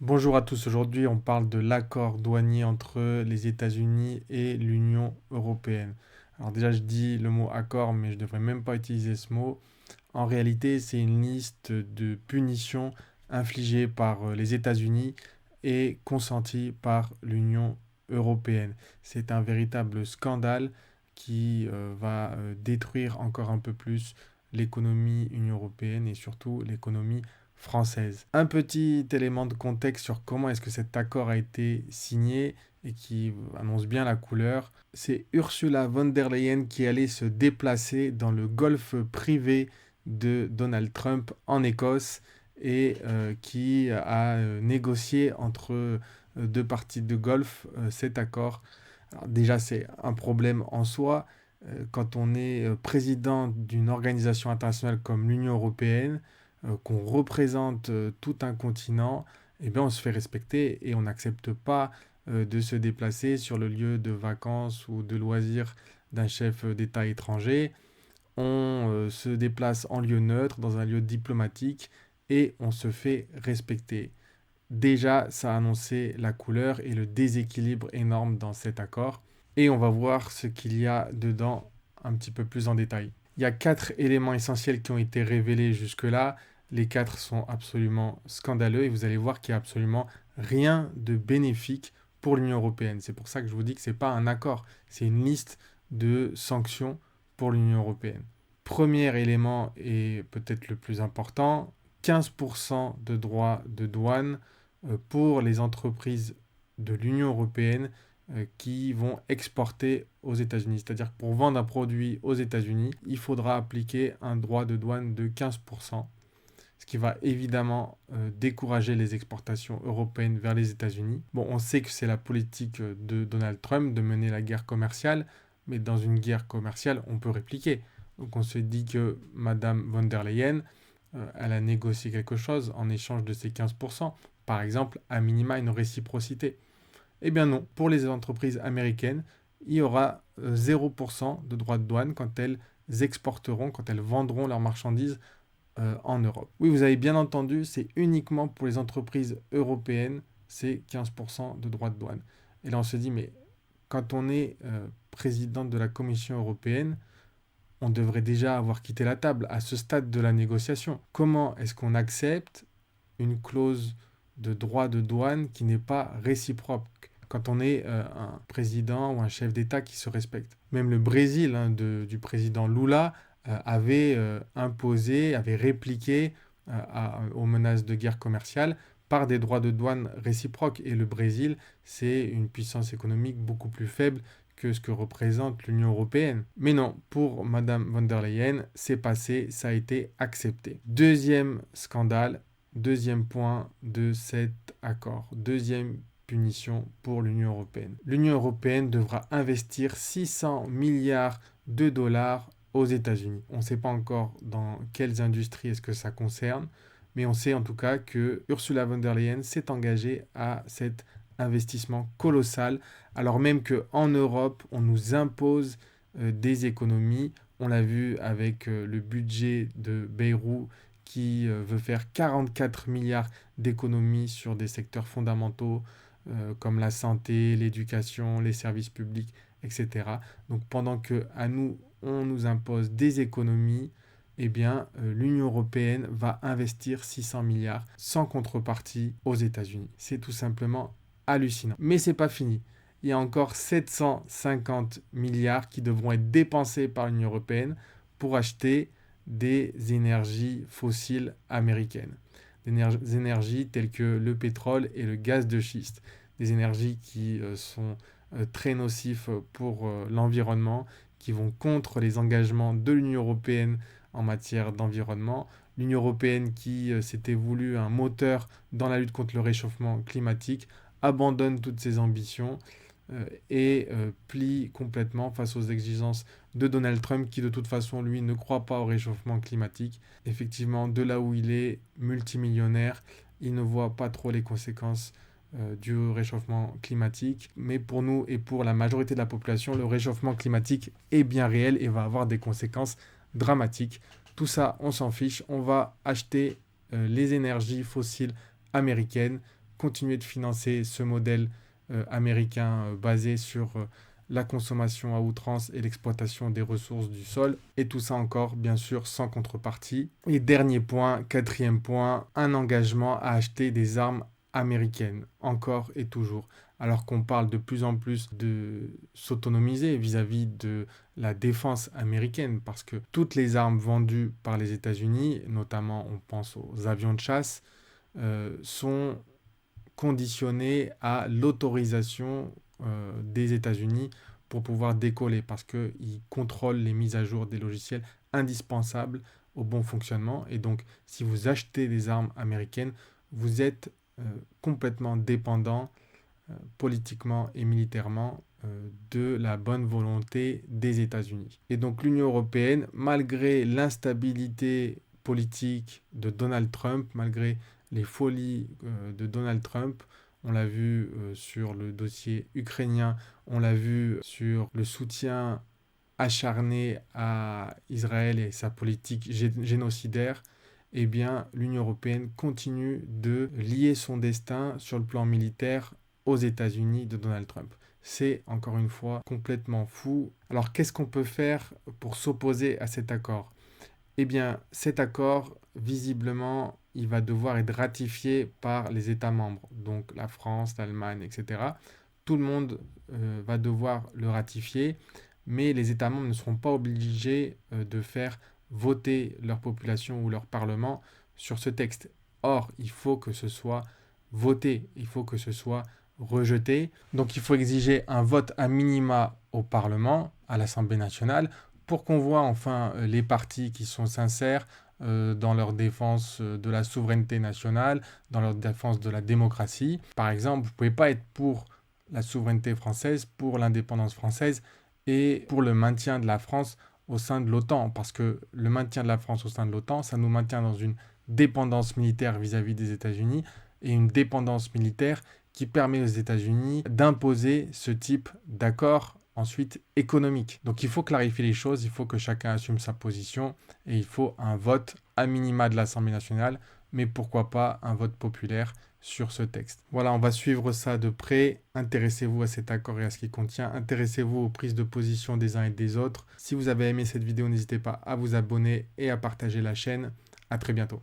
Bonjour à tous, aujourd'hui on parle de l'accord douanier entre les États-Unis et l'Union européenne. Alors déjà je dis le mot accord mais je ne devrais même pas utiliser ce mot. En réalité c'est une liste de punitions infligées par les États-Unis et consenties par l'Union européenne. C'est un véritable scandale qui va détruire encore un peu plus l'économie union européenne et surtout l'économie française. Un petit élément de contexte sur comment est-ce que cet accord a été signé et qui annonce bien la couleur. C'est Ursula von der Leyen qui allait se déplacer dans le golfe privé de Donald Trump en Écosse et qui a négocié entre deux parties de golfe cet accord. Alors déjà, c'est un problème en soi. Quand on est président d'une organisation internationale comme l'Union européenne, qu'on représente tout un continent, eh bien, on se fait respecter et on n'accepte pas de se déplacer sur le lieu de vacances ou de loisirs d'un chef d'État étranger. On se déplace en lieu neutre, dans un lieu diplomatique, et on se fait respecter. Déjà, ça a annoncé la couleur et le déséquilibre énorme dans cet accord. Et on va voir ce qu'il y a dedans un petit peu plus en détail. Il y a quatre éléments essentiels qui ont été révélés jusque-là. Les quatre sont absolument scandaleux et vous allez voir qu'il n'y a absolument rien de bénéfique pour l'Union européenne. C'est pour ça que je vous dis que ce n'est pas un accord, c'est une liste de sanctions pour l'Union européenne. Premier élément et peut-être le plus important, 15% de droits de douane pour les entreprises de l'Union européenne qui vont exporter aux États-Unis. C'est-à-dire que pour vendre un produit aux États-Unis, il faudra appliquer un droit de douane de 15%, ce qui va évidemment décourager les exportations européennes vers les États-Unis. Bon, on sait que c'est la politique de Donald Trump de mener la guerre commerciale, mais dans une guerre commerciale, on peut répliquer. Donc on se dit que Madame von der Leyen, elle a négocié quelque chose en échange de ces 15%. Par exemple, à minima une réciprocité. Eh bien non, pour les entreprises américaines, il y aura 0% de droits de douane quand elles exporteront, quand elles vendront leurs marchandises en Europe. Oui, vous avez bien entendu, c'est uniquement pour les entreprises européennes, c'est 15% de droits de douane. Et là, on se dit, mais quand on est président de la Commission européenne, on devrait déjà avoir quitté la table à ce stade de la négociation. Comment est-ce qu'on accepte une clause de droit de douane qui n'est pas réciproque quand on est un président ou un chef d'État qui se respecte? Même le Brésil du président Lula avait imposé, avait répliqué aux menaces de guerre commerciale par des droits de douane réciproques. Et le Brésil, c'est une puissance économique beaucoup plus faible que ce que représente l'Union européenne. Mais non, pour Madame von der Leyen, c'est passé, ça a été accepté. Deuxième scandale, deuxième point de cet accord, deuxième punition pour l'Union européenne. L'Union européenne devra investir 600 milliards de dollars aux États-Unis. On ne sait pas encore dans quelles industries est-ce que ça concerne, mais on sait en tout cas que Ursula von der Leyen s'est engagée à cet investissement colossal, alors même qu'en Europe, on nous impose des économies. On l'a vu avec le budget de Bayrou qui veut faire 44 milliards d'économies sur des secteurs fondamentaux comme la santé, l'éducation, les services publics, etc. Donc pendant que à nous, on nous impose des économies, eh bien, l'Union européenne va investir 600 milliards sans contrepartie aux États-Unis. C'est tout simplement hallucinant. Mais c'est pas fini. Il y a encore 750 milliards qui devront être dépensés par l'Union européenne pour acheter des énergies fossiles américaines. Des énergies telles que le pétrole et le gaz de schiste. Des énergies qui sont très nocifs pour l'environnement, qui vont contre les engagements de l'Union européenne en matière d'environnement. L'Union européenne qui s'était voulu un moteur dans la lutte contre le réchauffement climatique abandonne toutes ses ambitions et plie complètement face aux exigences de Donald Trump qui de toute façon lui ne croit pas au réchauffement climatique. Effectivement, de là où il est multimillionnaire, il ne voit pas trop les conséquences du réchauffement climatique. Mais pour nous et pour la majorité de la population, le réchauffement climatique est bien réel et va avoir des conséquences dramatiques. Tout ça, on s'en fiche. On va acheter les énergies fossiles américaines continuer de financer ce modèle américain basé sur la consommation à outrance et l'exploitation des ressources du sol. Et tout ça encore, bien sûr, sans contrepartie. Et dernier point, quatrième point, un engagement à acheter des armes américaines, encore et toujours. Alors qu'on parle de plus en plus de s'autonomiser vis-à-vis de la défense américaine, parce que toutes les armes vendues par les États-Unis, notamment on pense aux avions de chasse, sont conditionnées à l'autorisation des États-Unis pour pouvoir décoller, parce qu'ils contrôlent les mises à jour des logiciels indispensables au bon fonctionnement. Et donc, si vous achetez des armes américaines, vous êtes complètement dépendant politiquement et militairement de la bonne volonté des États-Unis. Et donc l'Union européenne, malgré l'instabilité politique de Donald Trump, malgré les folies de Donald Trump, on l'a vu sur le dossier ukrainien, on l'a vu sur le soutien acharné à Israël et sa politique génocidaire, eh bien, l'Union européenne continue de lier son destin sur le plan militaire aux États-Unis de Donald Trump. C'est encore une fois complètement fou. Alors, qu'est-ce qu'on peut faire pour s'opposer à cet accord? Eh bien, cet accord, visiblement, il va devoir être ratifié par les États membres, donc la France, l'Allemagne, etc. Tout le monde va devoir le ratifier, mais les États membres ne seront pas obligés de faire voter leur population ou leur parlement sur ce texte. Or, il faut que ce soit voté, il faut que ce soit rejeté. Donc, il faut exiger un vote à minima au Parlement, à l'Assemblée nationale, pour qu'on voit enfin les partis qui sont sincères dans leur défense de la souveraineté nationale, dans leur défense de la démocratie. Par exemple, vous ne pouvez pas être pour la souveraineté française, pour l'indépendance française et pour le maintien de la France au sein de l'OTAN, parce que le maintien de la France au sein de l'OTAN, ça nous maintient dans une dépendance militaire vis-à-vis des États-Unis et une dépendance militaire qui permet aux États-Unis d'imposer ce type d'accord ensuite économique. Donc il faut clarifier les choses, il faut que chacun assume sa position et il faut un vote à minima de l'Assemblée nationale, mais pourquoi pas un vote populaire sur ce texte. Voilà, on va suivre ça de près. Intéressez-vous à cet accord et à ce qu'il contient. Intéressez-vous aux prises de position des uns et des autres. Si vous avez aimé cette vidéo, n'hésitez pas à vous abonner et à partager la chaîne. À très bientôt.